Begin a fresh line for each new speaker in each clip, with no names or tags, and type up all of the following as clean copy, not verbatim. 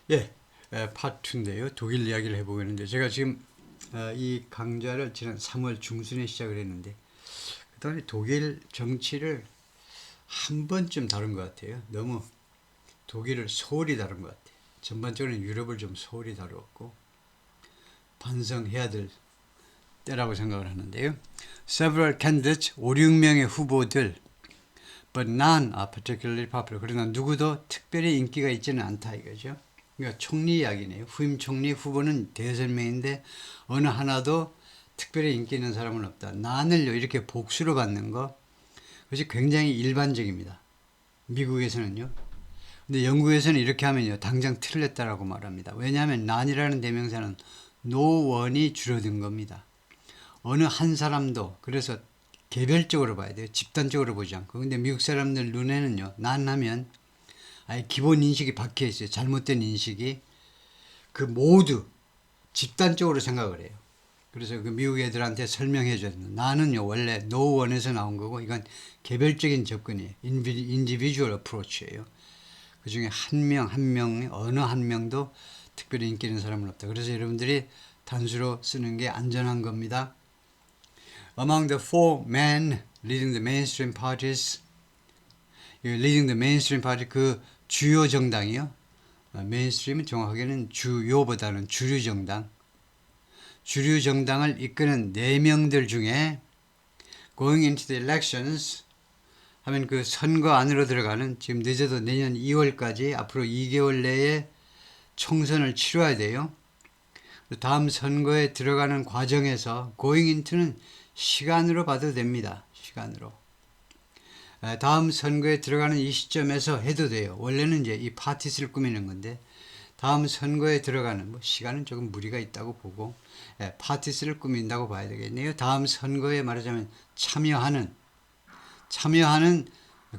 예, 파트 2인데요. 독일 이야기를 해보고 있는데 제가 지금 이 강좌를 지난 3월 중순에 시작을 했는데 그동안에 독일 정치를 한 번쯤 다룬 것 같아요. 너무 독일을 소홀히 다룬 것 같아요. 전반적으로 유럽을 좀 소홀히 다루었고 반성해야 될 때라고 생각을 하는데요. Several candidates, 5, 6명의 후보들 but none are particularly popular. 그러나 누구도 특별히 인기가 있지는 않다 이거죠. 그러니까 총리 이야기네요. 후임 총리 후보는 대여섯 명인데 어느 하나도 특별히 인기 있는 사람은 없다. 난을요 이렇게 복수로 받는 거 그것이 굉장히 일반적입니다. 미국에서는요. 근데 영국에서는 이렇게 하면요 당장 틀렸다라고 말합니다. 왜냐하면 난이라는 대명사는 노원이 줄어든 겁니다. 어느 한 사람도 그래서 개별적으로 봐야 돼요. 집단적으로 보지 않고. 근데 미국 사람들 눈에는요 난하면 아예 기본 인식이 박혀 있어요. 잘못된 인식이 그 모두 집단적으로 생각을 해요. 그래서 그 미국 애들한테 설명해 줘야 된다. 나는요 원래 노원에서 나온 거고 이건 개별적인 접근이에요. 인디비주얼 어프로치예요. 그 중에 한 명 한 명 어느 한 명도 특별히 인기 있는 사람은 없다. 그래서 여러분들이 단수로 쓰는 게 안전한 겁니다. Among the four men leading the mainstream parties, leading the mainstream party 그 주요 정당이요. 메인스트림은 정확하게는 주요보다는 주류 정당. 주류 정당을 이끄는 4명들 중에 going into the elections 하면 그 선거 안으로 들어가는 지금 늦어도 내년 2월까지 앞으로 2개월 내에 총선을 치러야 돼요. 다음 선거에 들어가는 과정에서 going into는 시간으로 봐도 됩니다. 시간으로. 다음 선거에 들어가는 이 시점에서 해도 돼요. 원래는 이제 이 파티스를 꾸미는 건데 다음 선거에 들어가는 뭐 시간은 조금 무리가 있다고 보고 파티스를 꾸민다고 봐야 되겠네요. 다음 선거에 말하자면 참여하는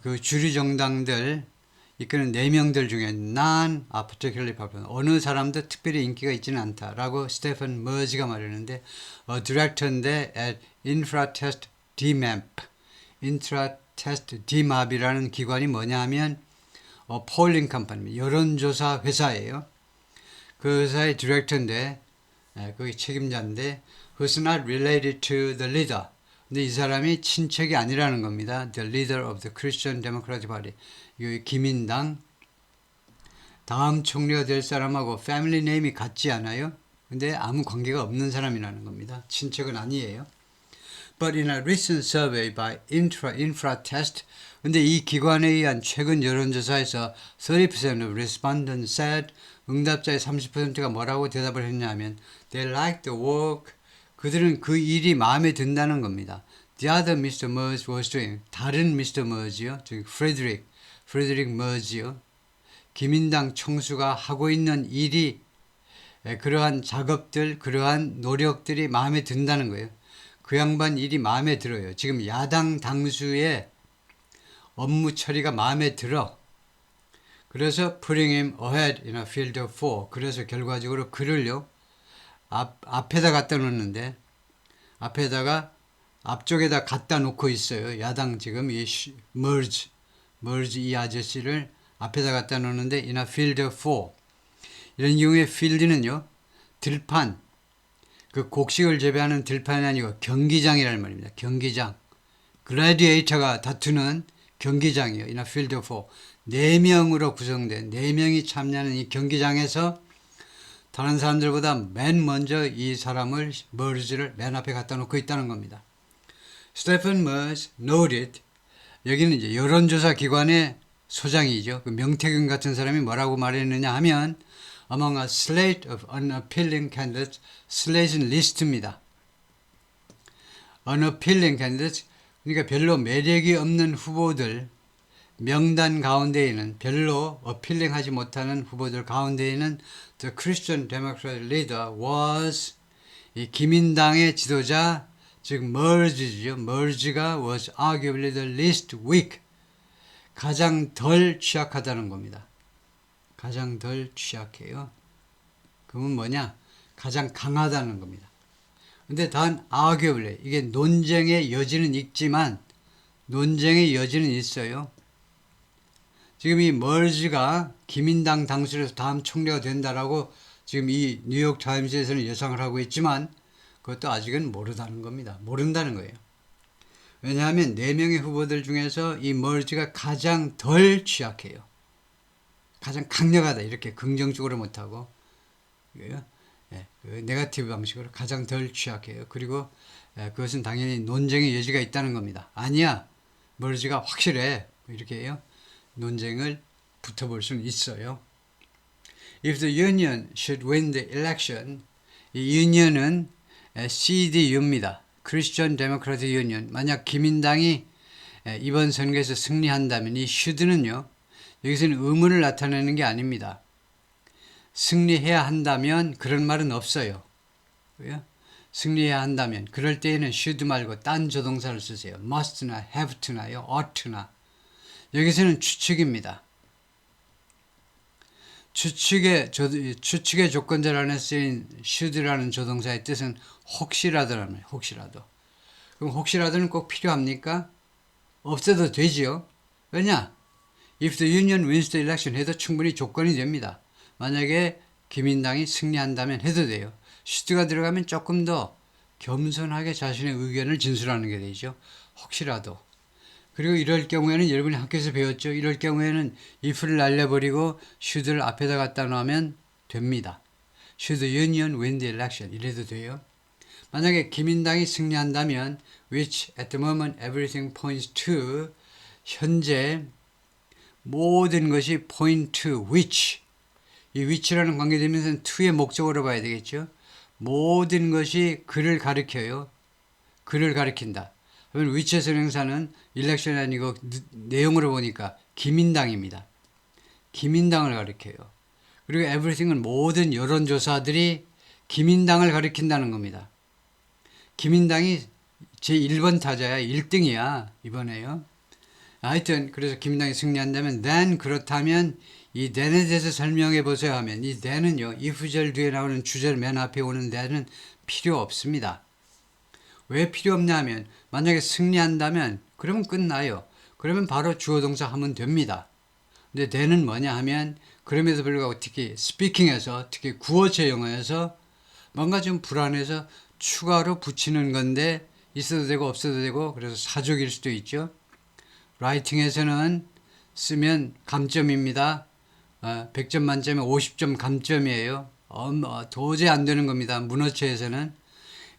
그 주류 정당들 이끄는 4명들 중에 non particularly popular 어느 사람도 특별히 인기가 있지는 않다라고 스테판 머지가 말했는데 디렉터인데 at Infratest DMAP Infratest DMAP이라는 기관이 뭐냐 하면 폴링 컴퍼니 여론조사 회사예요. 그 회사의 디렉터인데 거기 책임자인데 who's not related to the leader. 근데 이 사람이 친척이 아니라는 겁니다. The leader of the Christian Democratic Party. 이 기민당 다음 총리가 될 사람하고 패밀리 네임이 같지 않아요? 근데 아무 관계가 없는 사람이라는 겁니다. 친척은 아니에요. But in a recent survey by Infratest, 근데 이 기관에 의한 최근 여론조사에서 30% of respondents said 응답자의 30%가 뭐라고 대답을 했냐면 they like the work 그들은 그 일이 마음에 든다는 겁니다. The other Mr. Merz was doing 다른 Mr. Merz요, 즉 Frederick Merz요. 기민당 총수가 하고 있는 일이 그러한 작업들, 그러한 노력들이 마음에 든다는 거예요. 그 양반 일이 마음에 들어요. 지금 야당 당수의 업무 처리가 마음에 들어. 그래서 putting him ahead in a field of four. 그래서 결과적으로 그를요 앞에다 갖다 놓는데 앞쪽에다 갖다 놓고 있어요. 야당 지금 이 merge 이 아저씨를 앞에다 갖다 놓는데 in a field of four. 이런 경우에 field는요 들판 그 곡식을 재배하는 들판이 아니고 경기장이라는 말입니다. 경기장. 글래디에이터가 다투는 경기장이에요. in a field of four. 4명으로 구성된 4명이 참여하는 이 경기장에서 다른 사람들보다 맨 먼저 이 사람을 머즈를 맨 앞에 갖다 놓고 있다는 겁니다. 스테픈 머즈 noted 여기는 이제 여론조사 기관의 소장이죠. 그 명태균 같은 사람이 뭐라고 말했느냐 하면 among a slate of unappealing candidates, slate는 리스트입니다. unappealing candidates, 그러니까 별로 매력이 없는 후보들 명단 가운데에는 별로 어필링하지 못하는 후보들 가운데에는 the Christian Democratic leader was 이 기민당의 지도자 즉 머즈죠. 머즈가 was arguably the least weak 가장 덜 취약하다는 겁니다. 가장 덜 취약해요. 그러면 뭐냐? 가장 강하다는 겁니다. 근데 단 arguably 이게 논쟁의 여지는 있지만 논쟁의 여지는 있어요. 지금 이 머지가 기민당 당선에서 다음 총리가 된다라고 지금 이 뉴욕 타임즈에서는 예상을 하고 있지만 그것도 아직은 모른다는 겁니다. 모른다는 거예요. 왜냐하면 4명의 후보들 중에서 이 머지가 가장 덜 취약해요. 가장 강력하다 이렇게 긍정적으로 못하고 네거티브 방식으로 가장 덜 취약해요. 그리고 그것은 당연히 논쟁의 여지가 있다는 겁니다. 아니야 머지가 확실해 이렇게 해요. 논쟁을 붙어볼 수는 있어요. If the union should win the election, 이 union은 CDU입니다. Christian Democratic Union. 만약 기민당이 이번 선거에서 승리한다면 이 should는요. 여기서는 의문을 나타내는 게 아닙니다. 승리해야 한다면 그런 말은 없어요. 왜요? 승리해야 한다면 그럴 때에는 should 말고 딴 조동사를 쓰세요. must나 have to나요. ought나. 여기서는 추측입니다. 추측의 조건절 안에 쓰인 should라는 조동사의 뜻은 혹시라도라는 거예요. 혹시라도. 그럼 혹시라도는 꼭 필요합니까? 없어도 되지요. 왜냐? If the union wins the election 해도 충분히 조건이 됩니다. 만약에 기민당이 승리한다면 해도 돼요. should가 들어가면 조금 더 겸손하게 자신의 의견을 진술하는 게 되죠. 혹시라도. 그리고 이럴 경우에는 여러분이 학교에서 배웠죠. 이럴 경우에는 if를 날려버리고 should를 앞에다 갖다 놓으면 됩니다. Should the union win the election 이래도 돼요. 만약에 기민당이 승리한다면 which at the moment everything points to 현재 모든 것이 point to which 이 which라는 관계되면서 to의 목적으로 봐야 되겠죠. 모든 것이 그를 가리켜요. 그를 가리킨다. 그러면 which의 선행사는 일렉션이 아니고 내용으로 보니까 기민당입니다. 기민당을 가리켜요. 그리고 everything은 모든 여론조사들이 기민당을 가리킨다는 겁니다. 기민당이 제1번 타자야. 1등이야. 이번에요. 하여튼 그래서 기민당이 승리한다면 then 그렇다면 이 then에 대해서 설명해 보세요 하면 이 then은요. if절 뒤에 나오는 주절 맨 앞에 오는 then은 필요 없습니다. 왜 필요 없냐 하면 만약에 승리한다면 그러면 끝나요. 그러면 바로 주어동사 하면 됩니다. 근데 then은 뭐냐 하면 그럼에도 불구하고 특히 스피킹에서 특히 구어체 영어에서 뭔가 좀 불안해서 추가로 붙이는 건데 있어도 되고 없어도 되고 그래서 사족일 수도 있죠. 라이팅에서는 쓰면 감점입니다. 100점 만점에 50점 감점이에요. 도저히 안 되는 겁니다. 문어체에서는.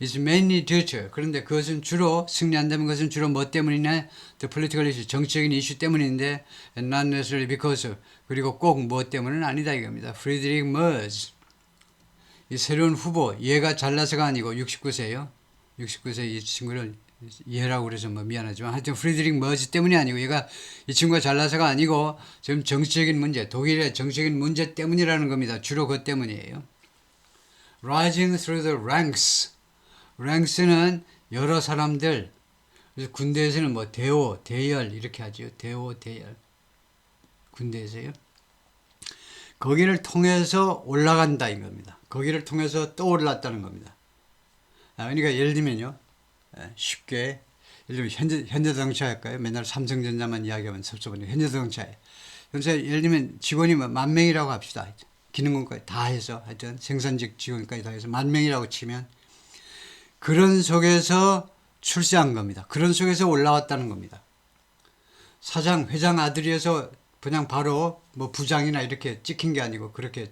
It's mainly due to. 그런데 그것은 주로 승리한다면 그것은 주로 뭐 때문이냐? The political issue. 정치적인 이슈 때문인데 not necessarily because of. 그리고 꼭 뭐 때문은 아니다 이겁니다. 프리드릭 머즈. 이 새로운 후보. 얘가 잘나서가 아니고 69세예요. 69세 이 친구를 얘라고 그래서 뭐 미안하지만 하여튼 프리드릭 머즈 때문이 아니고 얘가 이 친구가 잘나서가 아니고 지금 정치적인 문제, 독일의 정치적인 문제 때문이라는 겁니다. 주로 그것 때문이에요. Rising through the ranks. ranks는 여러 사람들. 그래서 군대에서는 뭐 대오, 대열 이렇게 하죠. 대오, 대열. 군대에서요. 거기를 통해서 올라간다 이겁니다. 거기를 통해서 떠올랐다는 겁니다. 그러니까 예를 들면요. 쉽게 예를 들면 현대자동차 할까요? 맨날 삼성전자만 이야기하면 섭섭하니까 현대자동차에. 그래서 예를 들면 직원이 10,000명이라고 합시다. 기능공까지 다 해서 하여튼 생산직 직원까지 다 해서 10,000명이라고 치면 그런 속에서 출세한 겁니다. 그런 속에서 올라왔다는 겁니다. 사장, 회장 아들이어서 그냥 바로 뭐 부장이나 이렇게 찍힌 게 아니고 그렇게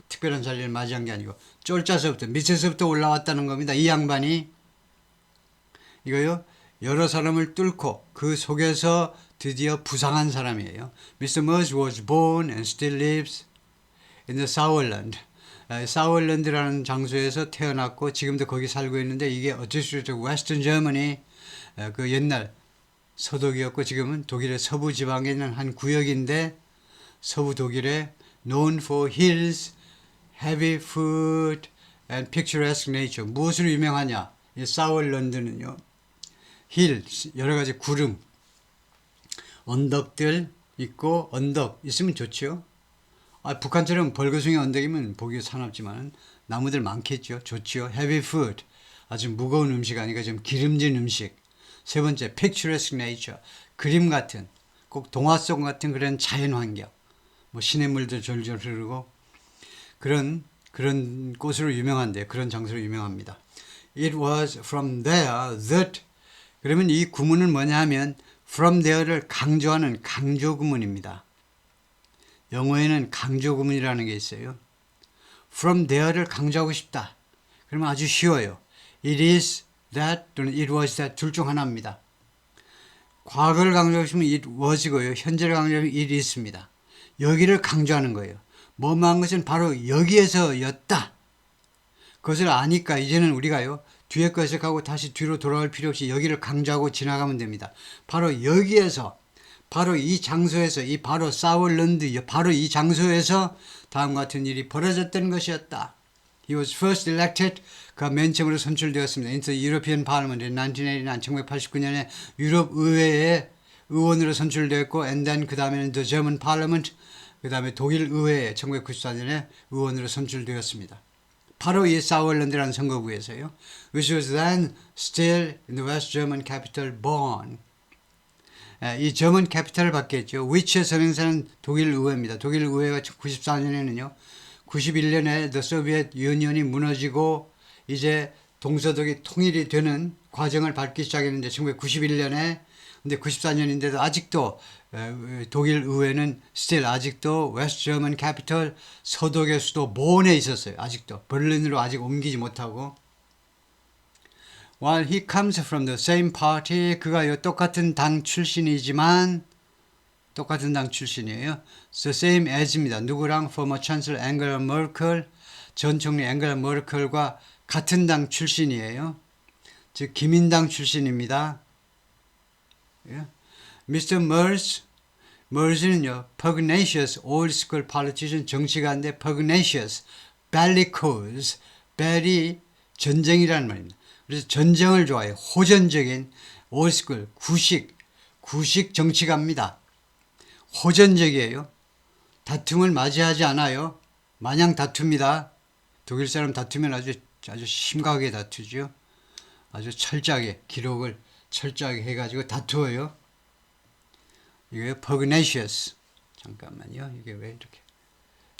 특별한 자리를 맞이한 게 아니고 쫄짜서부터 밑에서부터 올라왔다는 겁니다. 이 양반이 이거요. 여러 사람을 뚫고 그 속에서 드디어 부상한 사람이에요. Mr. Merz was born and still lives in the Sauerland. 사워랜드라는 장소에서 태어났고 지금도 거기 살고 있는데 이게 어쩌시죠 웨스턴 저머니 그 옛날 서독이었고 지금은 독일의 서부 지방에 있는 한 구역인데 서부 독일의 known for hills, heavy food and picturesque nature. 무엇으로 유명하냐? 이 사워랜드는요. 힐, 여러 가지 구름, 언덕들 있고 언덕 있으면 좋죠. 북한처럼 벌거숭이 언덕이면 보기 사납지만 나무들 많겠죠. 좋죠. heavy food, 아주 무거운 음식 아니까 좀 기름진 음식. 세 번째, picturesque nature, 그림 같은 꼭 동화 속 같은 그런 자연 환경, 뭐 시냇물도 졸졸 흐르고 그런 곳으로 유명한데, 그런 장소로 유명합니다. It was from there that, 그러면 이 구문은 뭐냐 하면 from there를 강조하는 강조 구문입니다. 영어에는 강조 구문이라는 게 있어요. from there를 강조하고 싶다. 그러면 아주 쉬워요. It is that 또는 it was that 둘 중 하나입니다. 과거를 강조하고 싶으면 it was고요. 현재를 강조하면 it is입니다. 여기를 강조하는 거예요. 뭐뭐한 것은 바로 여기에서였다. 그것을 아니까 이제는 우리가요, 뒤에 것을 하고 다시 뒤로 돌아올 필요 없이 여기를 강조하고 지나가면 됩니다. 바로 여기에서, 바로 이 장소에서, 이 바로 사월랜드, 바로 이 장소에서 다음과 같은 일이 벌어졌던 것이었다. He was first elected, 그가 맨 처음으로 선출되었습니다. into the European Parliament in 1989, 1989년에 유럽 의회에 의원으로 선출되었고, and then 그 다음에는 the German Parliament, 그 다음에 독일 의회에 1994년에 의원으로 선출되었습니다. 바로 이 사월랜드라는 선거구에서요. which was then still in the West German capital Bonn. 이 German capital을 받겠죠. which의 선행사는 독일 의회입니다. 독일 의회가 94년에는요. 91년에 the Soviet Union이 무너지고 이제 동서독이 통일이 되는 과정을 밟기 시작했는데 1991년에, 근데 94년인데도 아직도 독일 의회는 still 아직도 West German capital 서독의 수도 본에 있었어요. 아직도 berlin으로 아직 옮기지 못하고. While he comes from the same party, 그가 똑같은 당 출신이지만, 똑같은 당 출신이에요. The same as입니다. 누구랑? Former Chancellor Angela Merkel, 전 총리 앵겔라 머르켈과 같은 당 출신이에요. 즉 기민당 출신입니다. 예. Mr. Mers는요, pugnacious, old school politician, 정치가인데 pugnacious, bellicose, bel이 전쟁이라는 말입니다. 그래서 전쟁을 좋아해요. 호전적인 old school, 구식 정치가입니다. 호전적이에요. 다툼을 맞이하지 않아요. 마냥 다툽니다. 독일 사람 다투면 아주 심각하게 다투죠. 아주 철저하게, 기록을 철저하게 해가지고 다투어요. 이게 pugnacious. 잠깐만요. 이게 왜 이렇게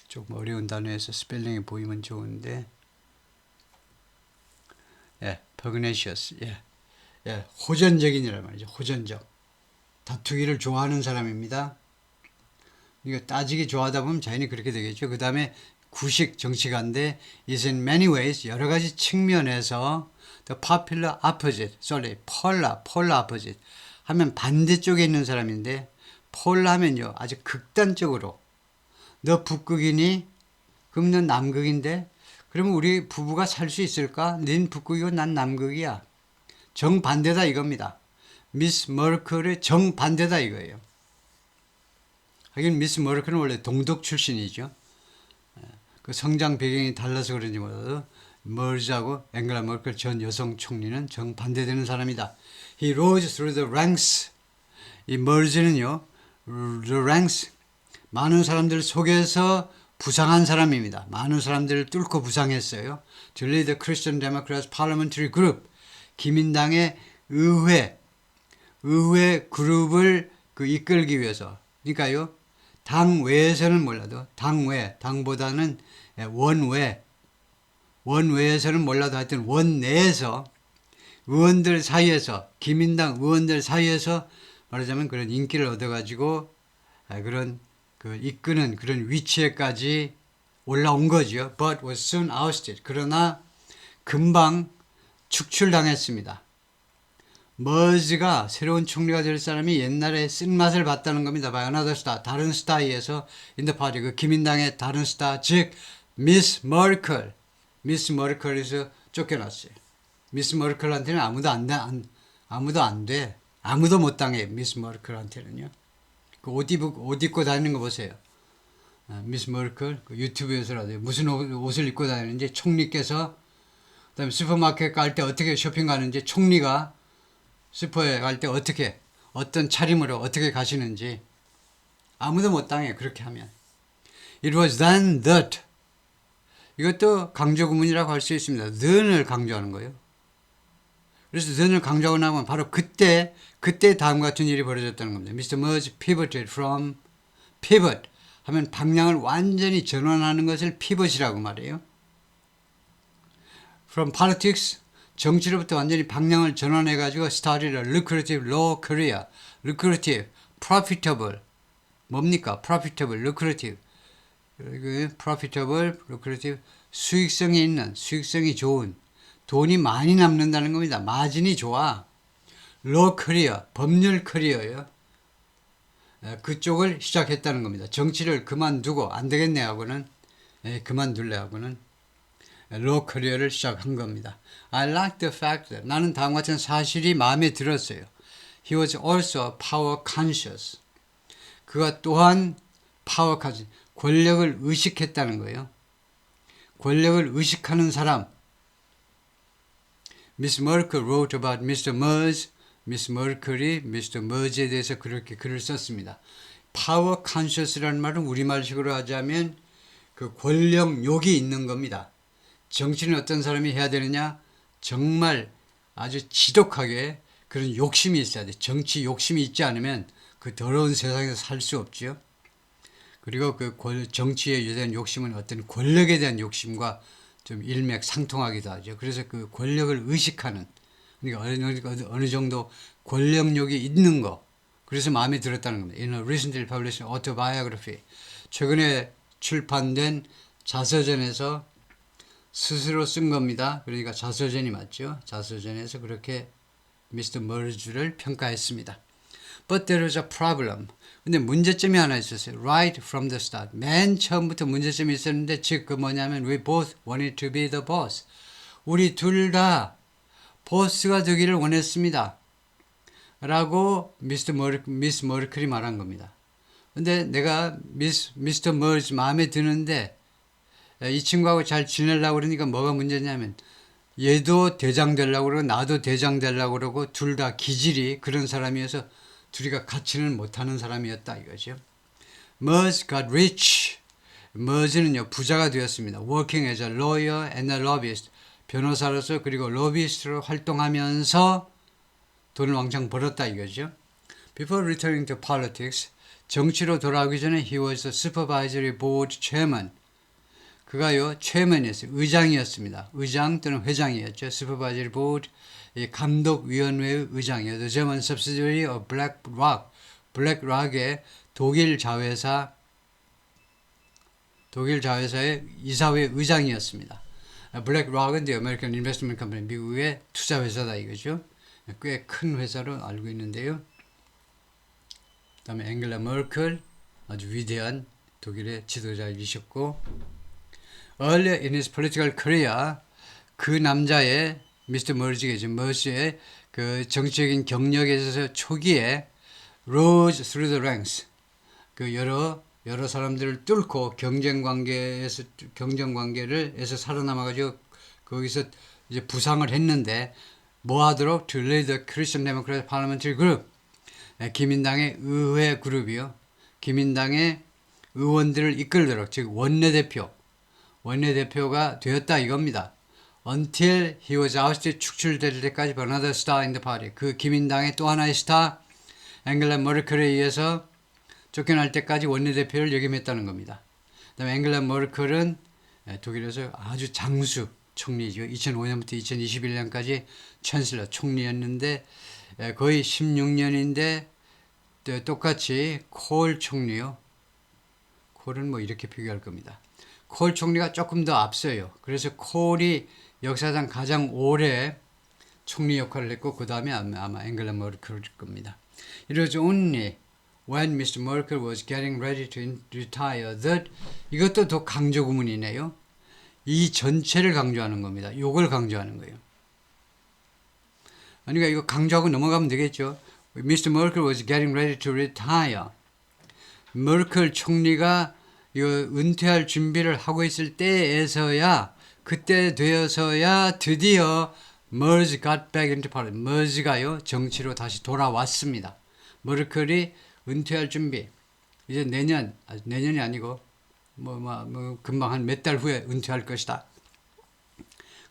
조금 어려운 단어에서 스펠링이 보이면 좋은데. 예, pugnacious. 예, 호전적인이란 말이죠. 호전적. 다투기를 좋아하는 사람입니다. 이거 따지기 좋아하다 보면 자연히 그렇게 되겠죠. 그 다음에 구식 정치가인데 is in many ways, 여러 가지 측면에서 the popular opposite, polar opposite 하면 반대쪽에 있는 사람인데, polar 하면요 아주 극단적으로, 너 북극이니? 그럼 넌 남극인데? 그러면 우리 부부가 살 수 있을까? 넌 북극이고 난 남극이야. 정반대다 이겁니다. 미스 머르클의 정반대다 이거예요. 하긴 미스 머르클은 원래 동독 출신이죠. 그 성장 배경이 달라서 그런지 몰라도 머즈하고 앵겔라 머르클 전 여성 총리는 정반대되는 사람이다. He rose through the ranks. 이 머즈는요, the ranks, 많은 사람들 속에서 부상한 사람입니다. 많은 사람들을 뚫고 부상했어요. To lead the Christian Democrats Parliamentary Group, 기민당의 의회 그룹을 이끌기 위해서. 그러니까요, 당 외에서는 몰라도, 당보다는 원외에서는 몰라도 하여튼 원내에서, 의원들 사이에서, 기민당 의원들 사이에서 말하자면 그런 인기를 얻어가지고 그런 이끄는 그런 위치에까지 올라온 거죠. But was soon ousted. 그러나 금방 축출당했습니다. 머즈가 새로운 총리가 될 사람이 옛날에 쓴맛을 봤다는 겁니다. By another star, 다른 스타에 의해서 in the party, 그 기민당의 다른 스타, 즉 미스 머르클에서 쫓겨났어요. 미스 머르클한테는 아무도 못 당해. 미스 머르클한테는요. 그 옷 입고 다니는 거 보세요. 미스 머르클 유튜브에서라도 무슨 옷을 입고 다니는지, 총리께서, 그다음에 슈퍼마켓 갈 때 어떻게 쇼핑 가는지, 총리가 슈퍼에 갈 때 어떤 차림으로 어떻게 가시는지 아무도 못 당해. 그렇게 하면. It was then that, 이것도 강조 구문이라고 할 수 있습니다. then을 강조하는 거예요. 그래서 전을 강조하고 나면 바로 그때 다음과 같은 일이 벌어졌다는 겁니다. Mr. Merge pivoted from pivot 하면 방향을 완전히 전환하는 것을 pivot이라고 말해요. From politics 정치로부터 완전히 방향을 전환해 가지고 started a lucrative law career. lucrative, profitable 뭡니까? profitable, lucrative profitable, lucrative 수익성이 있는, 수익성이 좋은 돈이 많이 남는다는 겁니다. 마진이 좋아. law career, 법률 커리어예요. 그쪽을 시작했다는 겁니다. 정치를 그만두고 안 되겠네 하고는 그만둘래 하고는 law career를 시작한 겁니다. I like the fact that 나는 다음 같은 사실이 마음에 들었어요. He was also power conscious. 그가 또한 power conscious, 권력을 의식했다는 거예요. 권력을 의식하는 사람. Miss Merkel wrote about Mr. Merge. Miss Merkel이 Mr. Merge에 대해서 그렇게 글을 썼습니다. Power conscious라는 말은 우리말식으로 하자면 그 권력욕이 있는 겁니다. 정치는 어떤 사람이 해야 되느냐? 정말 아주 지독하게 그런 욕심이 있어야 돼. 정치 욕심이 있지 않으면 그 더러운 세상에서 살 수 없지요. 그리고 그 정치에 대한 욕심은 어떤 권력에 대한 욕심과 좀 일맥상통하기도 하죠. 그래서 그 권력을 의식하는, 그러니까 어느 정도 권력욕이 있는 거. 그래서 마음에 들었다는 겁니다. In a recently published autobiography. 최근에 출판된 자서전에서 스스로 쓴 겁니다. 그러니까 자서전이 맞죠. 자서전에서 그렇게 Mr. Merge를 평가했습니다. But there was a problem. 근데 문제점이 하나 있었어요. Right from the start. 맨 처음부터 문제점이 있었는데 즉 그 뭐냐면 we both wanted to be the boss. 우리 둘 다 보스가 되기를 원했습니다. 라고 미스 머리클이 말한 겁니다. 근데 내가 미스터 머지 마음에 드는데 이 친구하고 잘 지내려고 그러니까 뭐가 문제냐면 얘도 대장 되려고 그러고 나도 대장 되려고 그러고 둘 다 기질이 그런 사람이어서 둘이가 같이는 못하는 사람이었다 이거죠. Merge got rich. Merge는요 부자가 되었습니다. Working as a lawyer and a lobbyist. 변호사로서 그리고 로비스트로 활동하면서 돈을 왕창 벌었다 이거죠. Before returning to politics, 정치로 돌아오기 전에 he was the supervisory board chairman. 그가요 chairman이었어요. 의장이었습니다. 의장 또는 회장이었죠. supervisory board, 감독위원회의 의장이었죠. The German subsidiary of BlackRock. BlackRock의 독일 자회사의 이사회 의장이었습니다. BlackRock은 the American Investment Company, 미국의 투자회사다 이거죠. 꽤 큰 회사로 알고 있는데요. 그 다음에 앵겔라 머켈, 아주 위대한 독일의 지도자이셨고 Earlier in his political career, 그 남자의 미스터 머지겠죠. 머지의 그 정치적인 경력에 있어서 초기에 rose through the ranks, 그 여러 사람들을 뚫고 경쟁 관계에서 살아남아가지고 거기서 이제 부상을 했는데 뭐 하도록 to lead the Christian Democratic Parliamentary Group, 기민당의 의회 그룹이요. 기민당의 의원들을 이끌도록 즉 원내대표가 되었다 이겁니다. Until he was ousted, 축출될 때까지 another star in the party. 그 기민당의 또 하나의 스타 앵겔라 머르켈에 의해서 쫓겨날 때까지 원내대표를 역임했다는 겁니다. 그다음에 앵겔라 머르켈은 독일에서 아주 장수 총리죠. 2005년부터 2021년까지 챈슬러 총리였는데 거의 16년인데 똑같이 콜 총리요. 콜은 뭐 이렇게 비교할 겁니다. 콜 총리가 조금 더 앞서요. 그래서 콜이 역사상 가장 오래 총리 역할을 했고 그 다음에 아마 앵겔라 머르켈일 겁니다. It was only when Mr. Merkel was getting ready to retire that 이것도 더 강조 구문이네요. 이 전체를 강조하는 겁니다. 요걸 강조하는 거예요. 그러니까 이거 강조하고 넘어가면 되겠죠. Mr. Merkel was getting ready to retire. 머켈 총리가 이거 은퇴할 준비를 하고 있을 때에서야 그때 되어서야 드디어 Merge got back into politics. Merge가요 정치로 다시 돌아왔습니다. 머켈이 은퇴할 준비 이제 내년이 아니고 금방 한 몇 달 후에 은퇴할 것이다.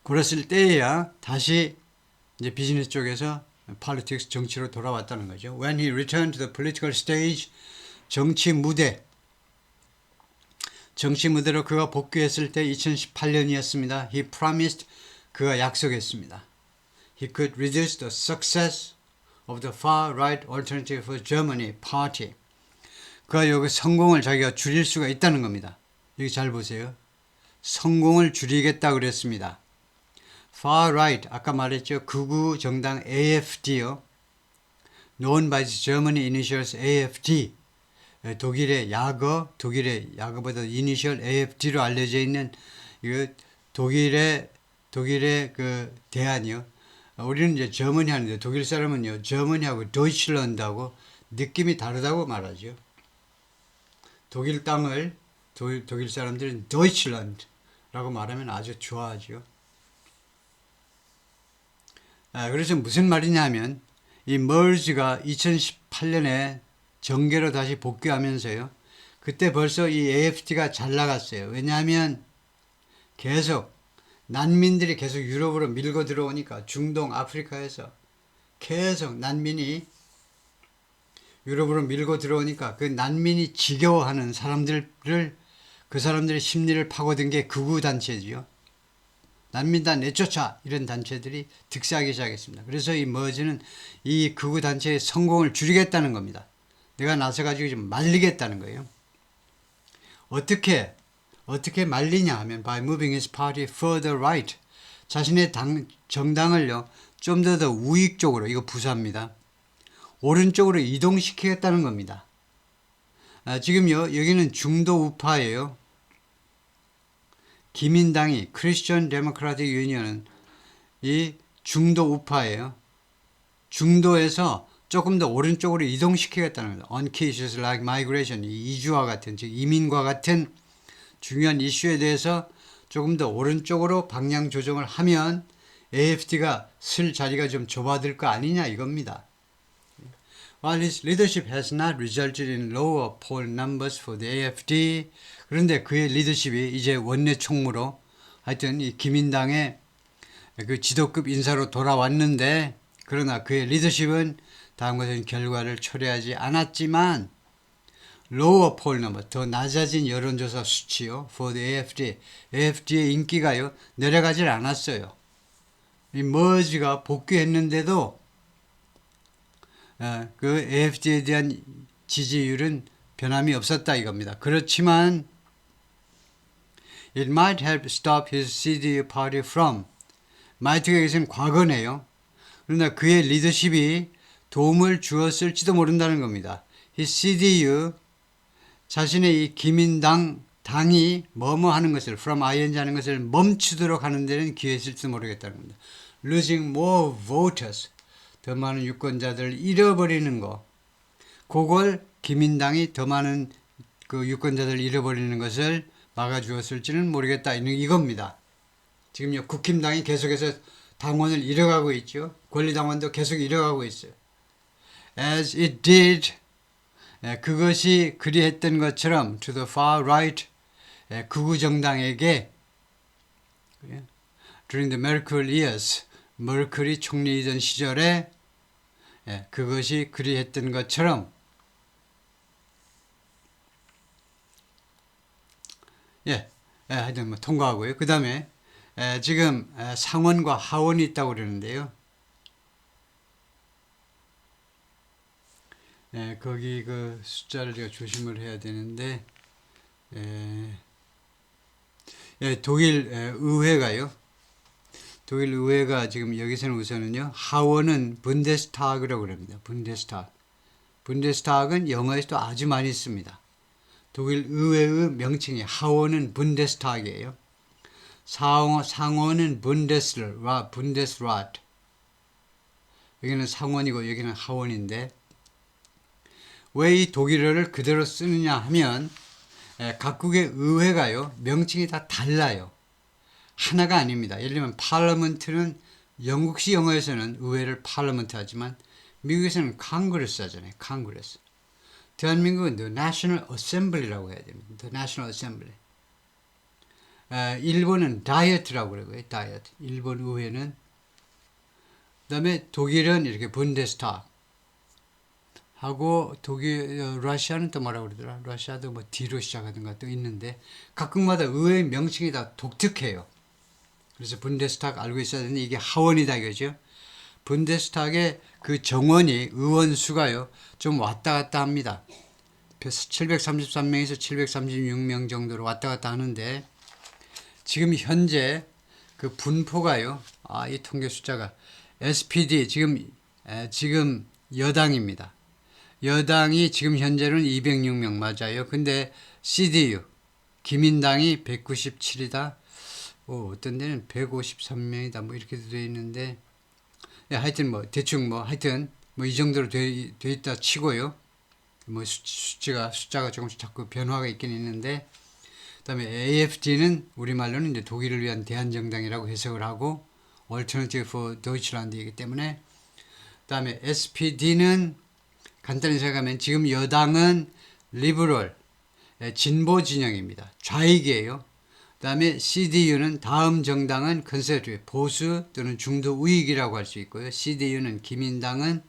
그랬을 때에야 다시 이제 비즈니스 쪽에서 politics 정치로 돌아왔다는 거죠. When he returned to the political stage, 정치 무대로 그가 복귀했을 때 2018년이었습니다. He promised, 그가 약속했습니다. He could reduce the success of the far-right Alternative for Germany party. 그가 여기 성공을 자기가 줄일 수가 있다는 겁니다. 여기 잘 보세요. 성공을 줄이겠다 그랬습니다. Far-right, 아까 말했죠. 극우 정당 AFD요. Known by the Germany initials AFD. 독일의 야거보다 이니셜 AFD로 알려져 있는 이거 독일의 그 대안이요. 우리는 이제 저머니 하는데 독일 사람은요, 저머니하고 도이칠란드하고 느낌이 다르다고 말하죠. 독일 땅을 독일 사람들은 도이칠란드라고 말하면 아주 좋아하죠. 그래서 무슨 말이냐면 이 merge가 2018년에 정계로 다시 복귀하면서요. 그때 벌써 이 AFD가 잘 나갔어요. 왜냐하면 계속 난민들이 계속 유럽으로 밀고 들어오니까 중동, 아프리카에서 계속 난민이 유럽으로 밀고 들어오니까 그 난민이 지겨워하는 사람들을 그 사람들의 심리를 파고든 게 극우 단체지요. 난민단 내쫓아 이런 단체들이 득세하기 시작했습니다. 그래서 이 머지는 이 극우 단체의 성공을 줄이겠다는 겁니다. 내가 나서가지고 좀 말리겠다는 거예요. 어떻게 말리냐 하면 by moving his party further right. 자신의 정당을요 좀 더 우익 쪽으로, 이거 부사입니다. 오른쪽으로 이동시키겠다는 겁니다. 지금요 여기는 중도 우파예요. 기민당이 크리스천 데모크라틱 유니언은 이 중도 우파예요. 중도에서 조금 더 오른쪽으로 이동시키겠다는 겁니다. On cases like migration, 이주와 같은, 즉 이민과 같은 중요한 이슈에 대해서 조금 더 오른쪽으로 방향 조정을 하면 AFD가 쓸 자리가 좀 좁아들 거 아니냐 이겁니다. While his leadership has not resulted in lower poll numbers for the AFD, 그런데 그의 리더십이 이제 원내 총무로 하여튼 이 기민당의 그 지도급 인사로 돌아왔는데, 그러나 그의 리더십은 다음과 결과를 초래하지 않았지만 lower poll number, 더 낮아진 여론조사 수치요 for the AFD, AFD의 인기가요 내려가질 않았어요. 이 merge가 복귀했는데도 그 AFD에 대한 지지율은 변함이 없었다 이겁니다. 그렇지만 it might help stop his CDU party from, might가 여기서는 과거네요. 그러나 그의 리더십이 도움을 주었을지도 모른다는 겁니다. his CDU, 자신의 이 기민당 당이 뭐뭐 하는 것을 from ing 하는 것을 멈추도록 하는 데는 기회했을지도 모르겠다는 겁니다. losing more voters, 더 많은 유권자들을 잃어버리는 거, 그걸 기민당이 더 많은 그 유권자들을 잃어버리는 것을 막아주었을지는 모르겠다 이겁니다. 지금요 국힘당이 계속해서 당원을 잃어가고 있죠. 권리당원도 계속 잃어가고 있어요. As it did, 그것이 그리했던 것처럼 to the far right, 극우 정당에게 during the Merkel years, 머클이 총리이던 시절에 그것이 그리했던 것처럼 하여튼 뭐 통과하고요. 그 다음에 지금 상원과 하원이 있다고 그러는데요. 거기 그 숫자를 제가 조심을 해야 되는데 독일 의회가요. 독일 의회가 지금 여기서는 우선은요. 하원은 분데스타그라고 그럽니다. 분데스타그는 영어에서도 아주 많이 씁니다. 독일 의회의 명칭이 하원은 분데스타그예요. 상원은 분데스라트. 여기는 상원이고 여기는 하원인데 왜 이 독일어를 그대로 쓰느냐 하면 각국의 의회가요. 명칭이 다 달라요. 하나가 아닙니다. 예를 들면 파르먼트는 영국식 영어에서는 의회를 파르먼트 하지만 미국에서는 컨그레스 하잖아요. 컨그레스. 대한민국은 The National Assembly라고 해야 됩니다. The National Assembly. 일본은 다이어트라고 그러고요. 다이어트. 일본 의회는 그다음에 독일은 이렇게 분데스타그 하고 러시아는 또 뭐라고 그러더라? 러시아도 뭐 D로 시작하는 것도 있는데 각국마다 의회 명칭이 다 독특해요. 그래서 분데스타그 알고 있어야 되는데 이게 하원이다 이거죠. 분데스타그의 그 정원이 의원 수가요 좀 왔다 갔다 합니다. 733명에서 736명 정도로 왔다 갔다 하는데 지금 현재 그 분포가요. 이 통계 숫자가 SPD 지금 여당입니다. 여당이 지금 현재는 206명 맞아요. 근데 CDU 기민당이 197이다. 어떤 데는 153명이다. 뭐 이렇게 되어 있는데 하여튼 뭐 대충 뭐 하여튼 뭐 이 정도로 돼 있다 치고요. 뭐 숫자가 조금씩 자꾸 변화가 있긴 있는데 그다음에 AFD는 우리말로는 이제 독일을 위한 대한정당이라고 해석을 하고 Alternative for Deutschland이기 때문에 그다음에 SPD는 간단히 생각하면 지금 여당은 리버럴 진보 진영입니다. 좌익이에요. 그다음에 CDU는 다음 정당은 컨servative 보수 또는 중도 우익이라고 할 수 있고요. CDU는 기민당은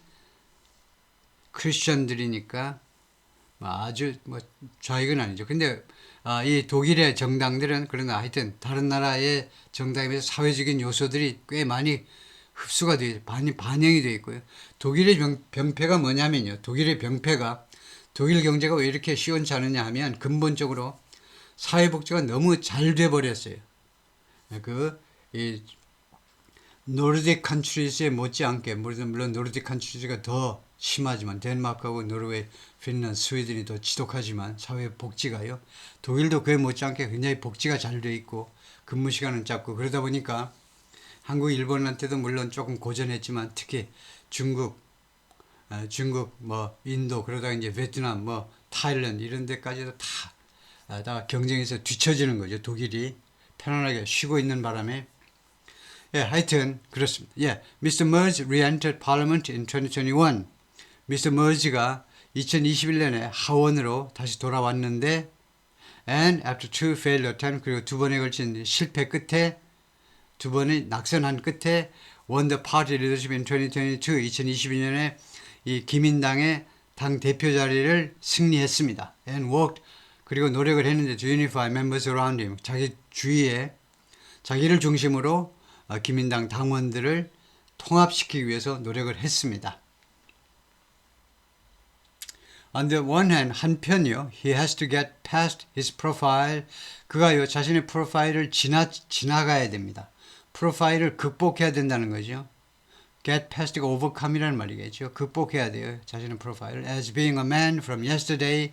크리스천들이니까 아주 뭐 좌익은 아니죠. 근데 이 독일의 정당들은 그러나 하여튼 다른 나라의 정당에 비해서 사회적인 요소들이 꽤 많이 흡수가 많이 반영이 되어 있고요. 독일의 병폐가 뭐냐면요. 독일의 병폐가 독일 경제가 왜 이렇게 시원찮느냐 하면 근본적으로 사회복지가 너무 잘 돼 버렸어요. 이 노르딕 컨트리즈에 못지않게 물론 노르딕 컨트리즈가 더 심하지만 덴마크하고 노르웨이, 핀란드, 스웨덴이 더 지독하지만 사회복지가요. 독일도 그에 못지않게 굉장히 복지가 잘 돼 있고 근무 시간은 짧고 그러다 보니까 한국, 일본한테도 물론 조금 고전했지만 특히 중국 뭐 인도 그러다가 이제 베트남 뭐 타일랜드 이런 데까지도 다 경쟁에서 뒤처지는 거죠. 독일이 편안하게 쉬고 있는 바람에 하여튼 그렇습니다. Mr. Merz re-entered Parliament in 2021. Mr. Merz가 2021년에 하원으로 다시 돌아왔는데 and after two failed attempts 그리고 두 번에 걸친 실패 끝에 두 번의 낙선한 끝에 won the party leadership in 2022. 2022년에 이 기민당의 당 대표 자리를 승리했습니다. and worked 그리고 노력을 했는데 to unify members around him. 자기 주위에 자기를 중심으로 기민당 당원들을 통합시키기 위해서 노력을 했습니다. On the one hand, 한편이요, he has to get past his profile. 그가요, 자신의 프로파일을 지나가야 됩니다. 프로파일을 극복해야 된다는 거죠. get past가 overcome이라는 말이겠죠. 극복해야 돼요. 자신의 프로파일을. As being a man from yesterday,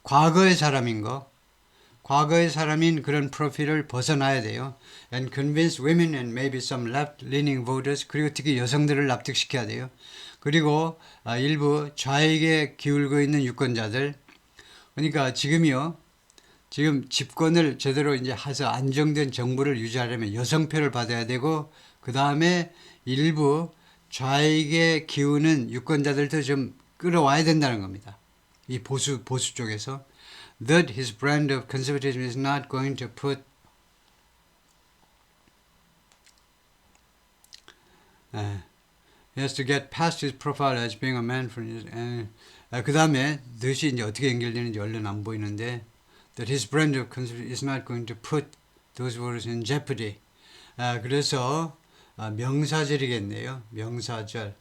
과거의 사람인 거. 과거의 사람인 그런 프로필을 벗어나야 돼요. And convince women and maybe some left-leaning voters. 그리고 특히 여성들을 납득시켜야 돼요. 그리고 일부 좌익에 기울고 있는 유권자들. 그러니까 지금 집권을 제대로 이제 해서 안정된 정부를 유지하려면 여성표를 받아야 되고 그 다음에 일부 좌익에 기우는 유권자들도 좀 끌어와야 된다는 겁니다. 이 보수 쪽에서. That his brand of conservatism is not going to put he has to get past his profile as being a man from his 그 다음에 that이 이제 어떻게 연결되는지 얼른 안 보이는데 that his brand of conservatism is not going to put those voters in jeopardy. 그래서 명사절이겠네요. 명사절.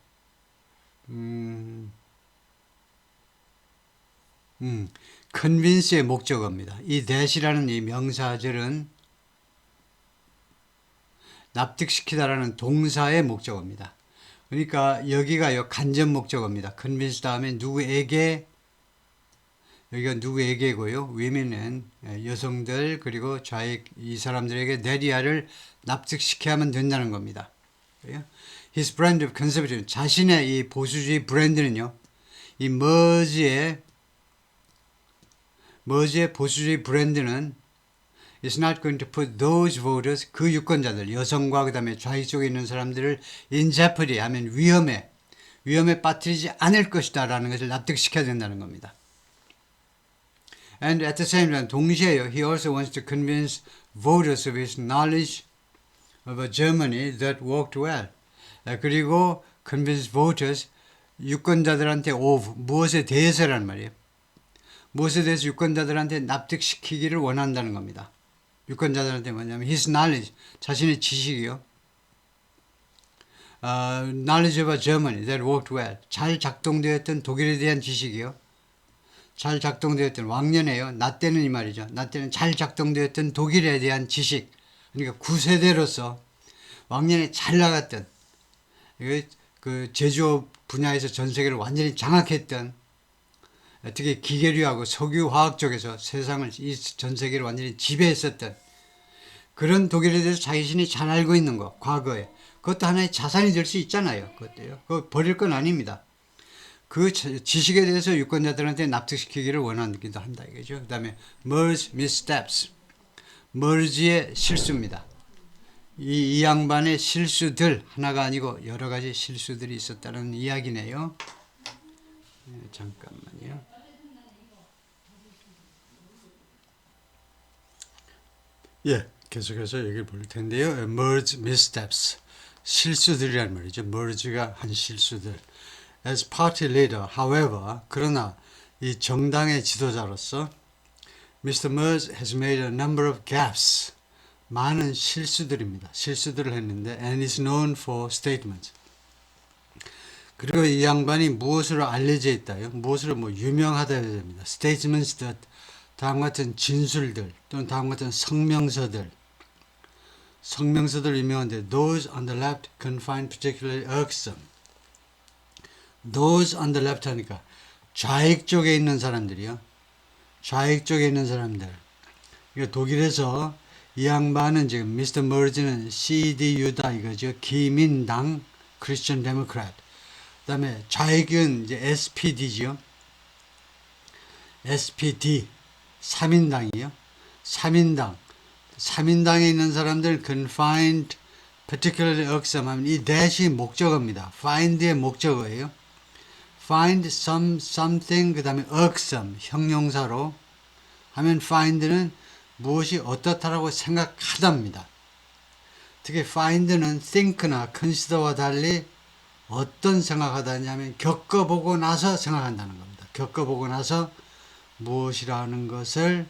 convince의 목적어입니다. 이 that이라는 이 명사절은 납득시키다라는 동사의 목적어입니다. 그러니까 여기가요 간접 목적어입니다. convince 다음에 누구에게 여기가 누구에게고요. women은 여성들 그리고 좌익 이 사람들에게 네리아를 납득시켜야만 된다는 겁니다. His brand of conservatism 자신의 이 보수주의 브랜드는요. 이 머지의 보수주의 브랜드는 is not going to put those voters 그 유권자들 여성과 그 다음에 좌익 쪽에 있는 사람들을 in jeopardy 하면 위험에 빠뜨리지 않을 것이다 라는 것을 납득시켜야 된다는 겁니다. And at the same time 동시에요 he also wants to convince voters of his knowledge of a Germany that worked well. 그리고 convince voters, 유권자들한테 of, 무엇에 대해서란 말이에요. 무엇에 대해서 유권자들한테 납득시키기를 원한다는 겁니다. 유권자들한테 뭐냐면 his knowledge, 자신의 지식이요. knowledge of Germany that worked well, 잘 작동되었던 독일에 대한 지식이요. 잘 작동되었던 왕년에요. 나 때는 이 말이죠. 나 때는 잘 작동되었던 독일에 대한 지식. 그러니까 구세대로서 왕년에 잘 나갔던 그 제조업 분야에서 전 세계를 완전히 장악했던, 특히 기계류하고 석유 화학 쪽에서 세상을 이 전 세계를 완전히 지배했었던 그런 독일에 대해서 자신이 잘 알고 있는 거, 과거에 그것도 하나의 자산이 될 수 있잖아요. 그것도요. 그거 버릴 건 아닙니다. 그 지식에 대해서 유권자들한테 납득시키기를 원하기도 한다 이거죠. 그 다음에 merge missteps, merge의 실수입니다. 이 양반의 실수들, 하나가 아니고 여러 가지 실수들이 있었다는 이야기네요. 네, 잠깐만요. 예, 계속해서 얘기를 볼 텐데요. merge missteps, 실수들이란 말이죠. merge가 한 실수들. As party leader, however, 그러나 이 정당의 지도자로서 Mr. Merz has made a number of gaffes, 많은 실수들입니다. 실수들을 했는데 and is known for statements. 그리고 이 양반이 무엇으로 알려져 있다요? 무엇으로 유명하다 해야 됩니다. statements that, 다음과 같은 진술들 또는 다음과 같은 성명서들 유명한데 those on the left can find particularly irksome. those on the left 하니까 좌익 쪽에 있는 사람들이요. 좌익 쪽에 있는 사람들. 그러니까 독일에서 이 양반은 지금 미스터 머즈는 CDU다 이거죠. 기민당 크리스천 데모크랏. 그다음에 좌익은 이제 SPD죠. SPD 3인당이요. 3인당에 있는 사람들 can find particularly irksome 하면 이 that이 목적어입니다. find의 목적어예요. find something 그 다음에 irksome 형용사로 하면 find는 무엇이 어떻다라고 생각하답니다. 특히 find는 think나 consider와 달리 어떤 생각하다냐면 겪어보고 나서 생각한다는 겁니다. 겪어보고 나서 무엇이라는 것을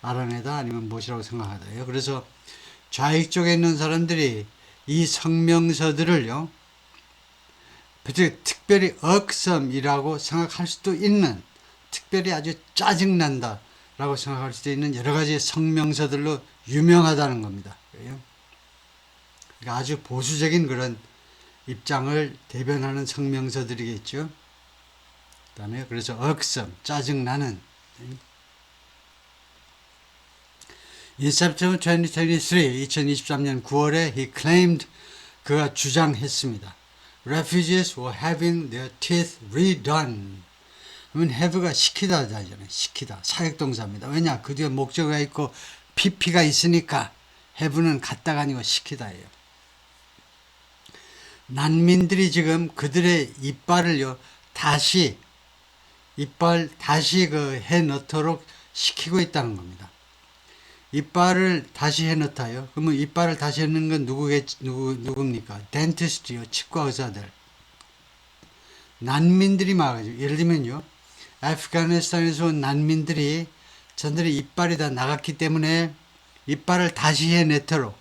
알아내다 아니면 무엇이라고 생각하다예요. 그래서 좌익 쪽에 있는 사람들이 이 성명서들을요, 특별히 irksome이라고 생각할 수도 있는, 특별히 아주 짜증난다 라고 생각할 수도 있는 여러 가지 성명서들로 유명하다는 겁니다. 그러니까 아주 보수적인 그런 입장을 대변하는 성명서들이겠죠. 그 다음에 그래서 irksome, 짜증나는. In September 2023, 2023년 9월에 he claimed, 그가 주장했습니다. Refugees were having their teeth redone. 그러면 have가 시키다 하잖아요. 시키다. 사역동사입니다. 왜냐? 그 뒤에 목적어가 있고 pp가 있으니까 have는 갖다가 아니고 시키다예요. 난민들이 지금 그들의 이빨을요, 다시 해 넣도록 시키고 있다는 겁니다. 이빨을 다시 해 넣다요. 그러면 이빨을 다시 해 넣는 건 누굽니까? 덴티스트요, 치과 의사들. 난민들이 말하죠. 예를 들면요, 아프가니스탄에서 온 난민들이 전들의 이빨이 다 나갔기 때문에 이빨을 다시 해 넣도록,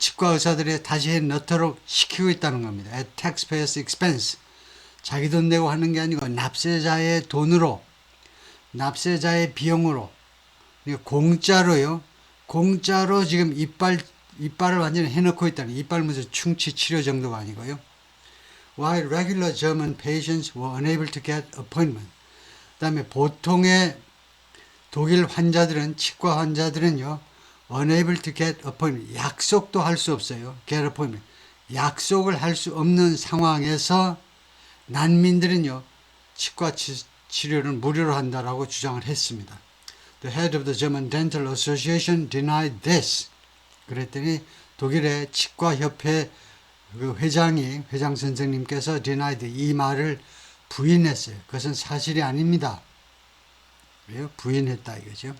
치과 의사들이 다시 해 넣도록 시키고 있다는 겁니다. At taxpayers' expense. 자기 돈 내고 하는 게 아니고 납세자의 돈으로, 납세자의 비용으로, 공짜로요. 공짜로 지금 이빨을 완전히 해놓고 있다는, 이빨 무슨 충치 치료 정도가 아니고요. While regular German patients were unable to get appointment. 그 다음에 보통의 독일 환자들은, 치과 환자들은요, unable to get appointment. 약속도 할 수 없어요. get appointment. 약속을 할 수 없는 상황에서 난민들은요, 치과 치료를 무료로 한다라고 주장을 했습니다. The head of the German Dental Association denied this. 그랬더니 독일의 치과협회 그 회장 선생님께서 denied 이 말을 부인했어요. 그것은 사실이 아닙니다. 왜요? 부인했다 이거죠.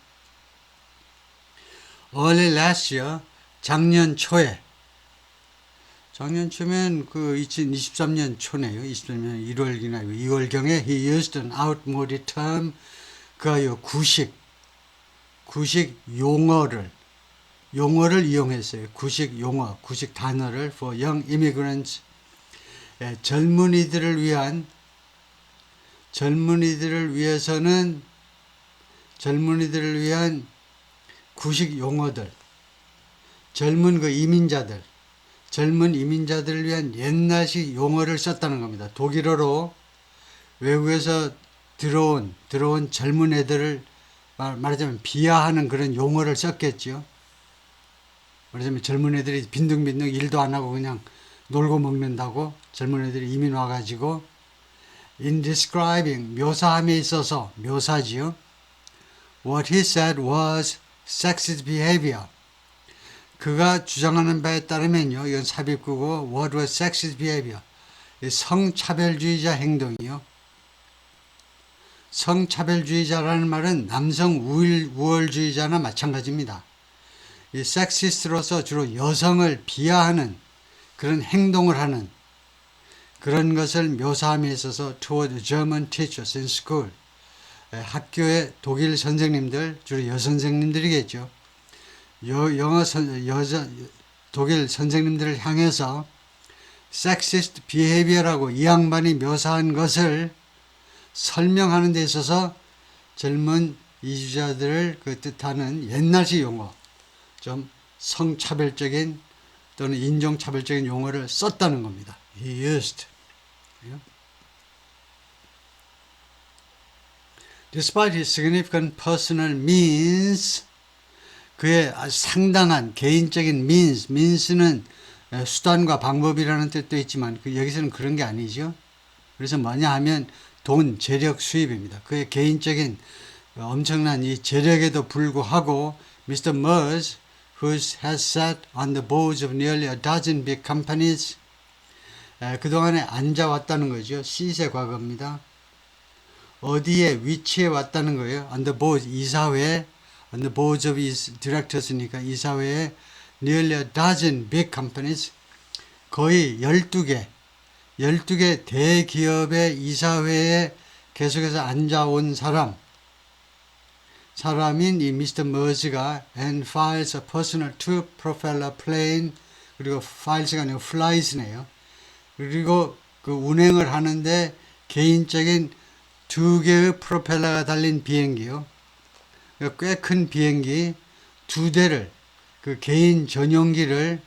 Early last year, 작년 초에 작년 초면 그 2023년 초네요. 23년 1월이나 2월경에 he used an outmoded term, 그가요 구식 용어를 이용했어요. 구식 용어, 구식 단어를 for young immigrants, 젊은이들을 위한 구식 용어들, 젊은 이민자들을 위한 옛날식 용어를 썼다는 겁니다. 독일어로 외국에서 들어온 젊은 애들을 말하자면 비하하는 그런 용어를 썼겠죠. 말하자면 젊은 애들이 빈둥빈둥 일도 안 하고 그냥 놀고 먹는다고, 젊은 애들이 이민 와가지고 in describing, 묘사함에 있어서, 묘사지요. What he said was sexist behavior. 그가 주장하는 바에 따르면요, 이건 삽입구고 what was sexist behavior, 성차별주의자 행동이요. 성차별주의자라는 말은 남성 우월주의자나 마찬가지입니다. 이 섹시스트로서 주로 여성을 비하하는 그런 행동을 하는 그런 것을 묘사함에 있어서 toward German teachers in school, 학교의 독일 선생님들, 주로 여선생님들이겠죠. 독일 선생님들을 향해서 sexist behavior라고 이 양반이 묘사한 것을 설명하는 데 있어서 젊은 이주자들을 그 뜻하는 옛날식 용어, 좀 성차별적인 또는 인종차별적인 용어를 썼다는 겁니다. He used. Despite his significant personal means, 그의 상당한 개인적인 means는 수단과 방법이라는 뜻도 있지만 여기서는 그런 게 아니죠. 그래서 뭐냐 하면 돈, 재력, 수입입니다. 그의 개인적인 엄청난 이 재력에도 불구하고 Mr. Merz, who has sat on the boards of nearly a dozen big companies, 그동안에 앉아왔다는 거죠. 시세 과거입니다. 어디에 위치해 왔다는 거예요. On the board, 이사회, on the boards of directors니까 이사회에 nearly a dozen big companies, 거의 12개 대기업의 이사회에 계속해서 앉아온 사람인 이 미스터 머즈가 and files a personal two propeller plane, 그리고 files가 아니고 flies네요. 그리고 그 운행을 하는데 개인적인 2개의 프로펠러가 달린 비행기요. 꽤 큰 비행기 2대를, 그 개인 전용기를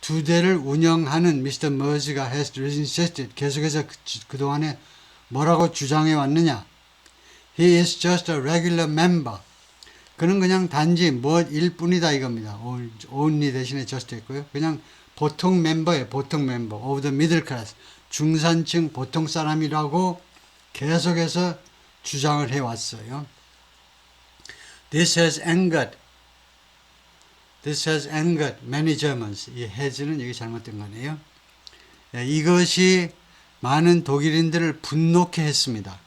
2대를 운영하는 미스터 머즈가 has insisted, 계속해서 그동안에 뭐라고 주장해 왔느냐. He is just a regular member. 그는 그냥 단지 뭐일 뿐이다 이겁니다. only 대신에 just 했고요. 그냥 보통 멤버예요. 보통 멤버. of the middle class. 중산층 보통 사람이라고 계속해서 주장을 해왔어요. This has angered many Germans. 이 has는 여기 잘못된 거네요. 이것이 많은 독일인들을 분노케 했습니다.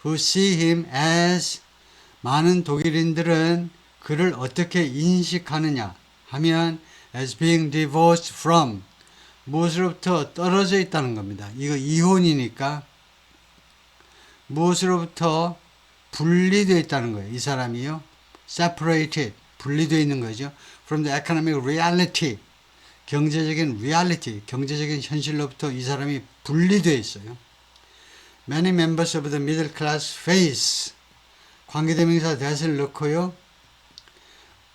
Who see him as, 많은 독일인들은 그를 어떻게 인식하느냐 하면 as being divorced from, 무엇으로부터 떨어져 있다는 겁니다. 이거 이혼이니까 무엇으로부터 분리되어 있다는 거예요. 이 사람이요. separated, 분리되어 있는 거죠. from the economic reality, 경제적인 reality, 경제적인 현실로부터 이 사람이 분리되어 있어요. Many members of the middle class face, 관계대명사 that을 넣고요.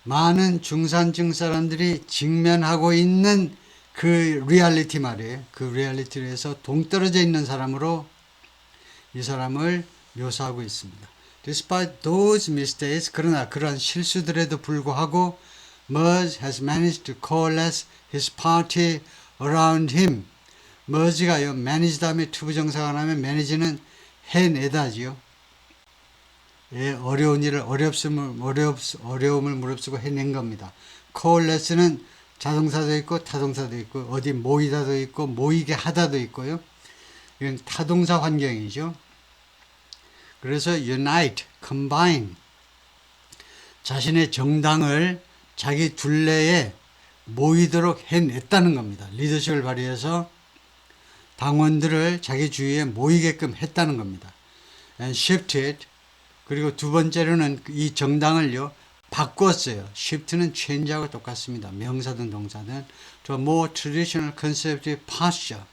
많은 중산층 사람들이 직면하고 있는 그 리얼리티 말이에요. 그 리얼리티를 해서 동떨어져 있는 사람으로 이 사람을 묘사하고 있습니다. Despite those mistakes, 그러나 그러한 실수들에도 불구하고 Merz has managed to coalesce his party around him. Merz가요, manage 다음에 투부정사가 나면 manage는 해내다지요. 어려운 일을 어려움을 무릅쓰고 해낸 겁니다. coalesce는 자동사도 있고 타동사도 있고 어디 모이다도 있고 모이게 하다도 있고요. 이건 타동사 환경이죠. 그래서 unite, combine, 자신의 정당을 자기 둘레에 모이도록 해냈다는 겁니다. 리더십을 발휘해서 당원들을 자기 주위에 모이게끔 했다는 겁니다. And shifted. 그리고 두 번째로는 이 정당을요 바꿨어요. shift는 change하고 똑같습니다. 명사든 동사든. to a more traditional conservative posture.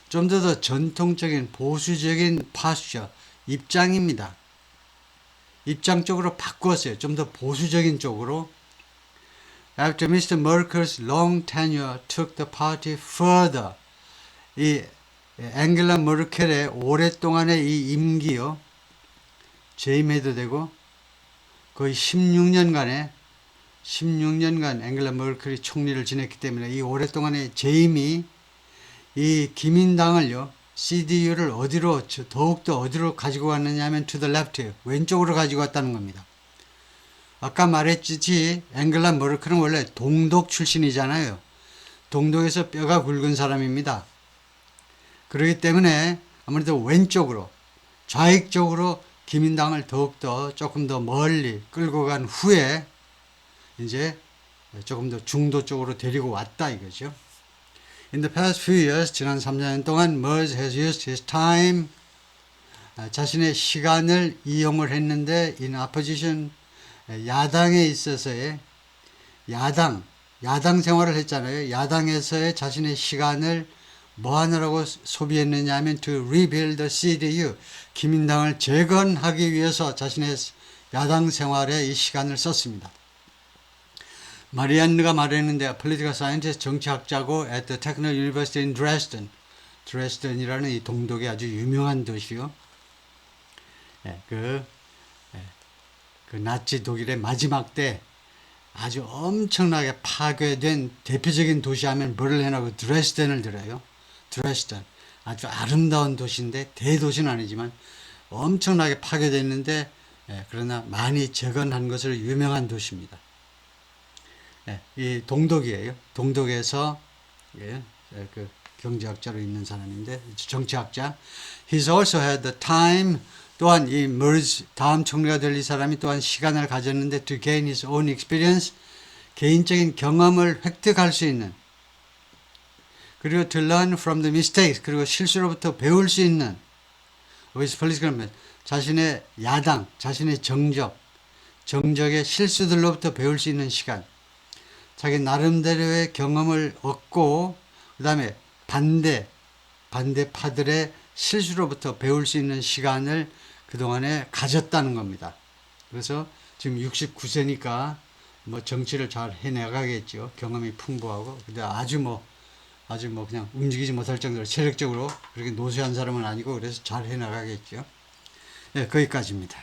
좀 더 전통적인 보수적인 posture, 입장입니다. 입장 쪽으로 바꿨어요. 좀 더 보수적인 쪽으로. After Mr. Merkel's long tenure took the party further. 이 앵겔라 머켈의 오랫동안의 이 임기요. 재임해도 되고 거의 16년간 앵겔라 머켈이 총리를 지냈기 때문에 이 오랫동안의 재임이 이 기민당을요. CDU를 어디로 더욱더 어디로 가지고 갔느냐 하면 to the left, 왼쪽으로 가지고 갔다는 겁니다. 아까 말했듯이 앵겔라 머켈은 원래 동독 출신이잖아요. 동독에서 뼈가 굵은 사람입니다. 그렇기 때문에 아무래도 왼쪽으로 좌익적으로 기민당을 더욱더 조금 더 멀리 끌고 간 후에 이제 조금 더 중도 쪽으로 데리고 왔다 이거죠. In the past few years, 지난 3, 4년 동안 Merz has used his time, 자신의 시간을 이용을 했는데 in opposition, 야당에 있어서의 야당 생활을 했잖아요. 야당에서의 자신의 시간을 뭐 하느라고 소비했느냐 하면 to rebuild the CDU, 기민당을 재건하기 위해서 자신의 야당 생활에 이 시간을 썼습니다. 마리안느가 말했는데 political scientist, 정치학자고 at the Technical University in Dresden, 드레스덴이라는 이 동독의 아주 유명한 도시요. 그 나치 독일의 마지막 때 아주 엄청나게 파괴된 대표적인 도시 하면 뭐를 해나고 드레스덴을 들어요. 드레스덴. 아주 아름다운 도시인데 대도시는 아니지만 엄청나게 파괴됐는데 그러나 많이 재건한 것으로 유명한 도시입니다. 이 동독이에요. 동독에서 그 경제학자로 있는 사람인데 정치학자. He's also had the time. 또한 이 Merz 다음 총리가 될 이 사람이 또한 시간을 가졌는데 to gain his own experience, 개인적인 경험을 획득할 수 있는, 그리고 to learn from the mistakes, 그리고 실수로부터 배울 수 있는 with political method, 자신의 야당, 자신의 정적의 실수들로부터 배울 수 있는 시간, 자기 나름대로의 경험을 얻고 그 다음에 반대파들의 실수로부터 배울 수 있는 시간을 그동안에 가졌다는 겁니다. 그래서 지금 69세니까 뭐 정치를 잘 해나가겠죠. 경험이 풍부하고. 근데 아주 그냥 움직이지 못할 정도로 체력적으로 그렇게 노쇠한 사람은 아니고 그래서 잘 해나가겠죠. 네, 거기까지입니다.